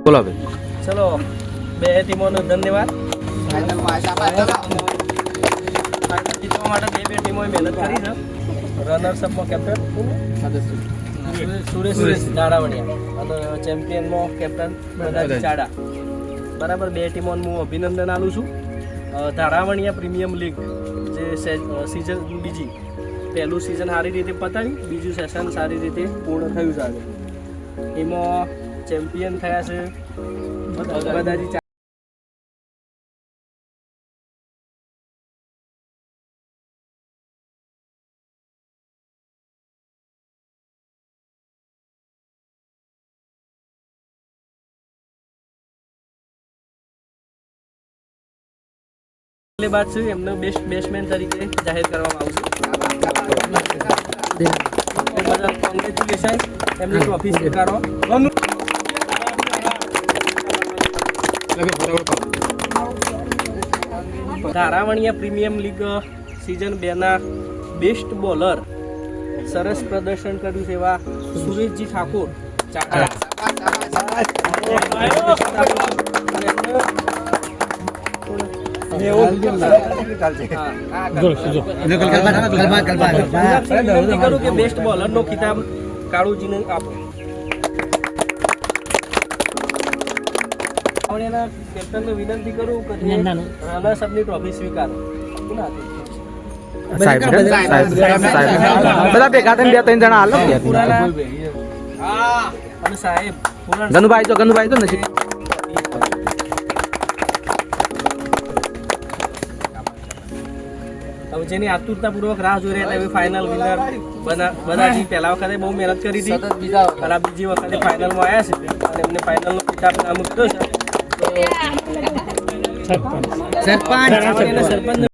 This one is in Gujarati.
બોલો ભાઈ. ચલો બે ટીમોનો ધન્યવાદ. જીતવા માટે બે ટીમોએ મહેનત કરી છે. રનર્સઅપમાં કેપ્ટન સુરેશ દાડાવડિયા અને ચેમ્પિયનમાં કેપ્ટન બધાજી ચાડા. બરાબર, બે ટીમોને હું અભિનંદન આપું છું. ધારાવણિયા પ્રીમિયમ લીગ જે સિઝન બીજી, પહેલું સિઝન સારી રીતે પતાવ્યું, બીજું સેશન સારી રીતે પૂર્ણ થયું છે. આગળ એમાં ચેમ્પિયન થયા છે બધાજી ચાડા. બાદ છે એમને બેસ્ટ બેટ્સમેન તરીકે જાહેર કરવામાં આવશે. કોંગ્રેચ્યુલેશન, એમની ટ્રોફી સ્વીકારો. ધારાવણિયા પ્રીમિયમ લીગ સિઝન 2ના બેસ્ટ બોલર સરસ પ્રદર્શન કર્યું છે એવા સુરેશજી ઠાકોર કે બેસ્ટ બોલર નો ખિતાબ કાળુજીને આપો. કેપ્ટનને વિનંતી કરું કે રનર્સઅપની ટ્રોફી સ્વીકારો. બધા ભેગા થઈને 2-3 જણા હાલો. અને સાહેબ ગનુભાઈ તો નથી. હવે જેની આતુરતાપૂર્વક રાહ જોઈ રહ્યા હતા ફાઇનલ વિનર બધાજી પહેલા વખતે બહુ મહેનત કરી હતી અને આ બીજી વખતે ફાઇનલમાં આવ્યા છે અને એમને ફાઇનલનો ખિતાબ નામ કર્યો છે. સરપંચ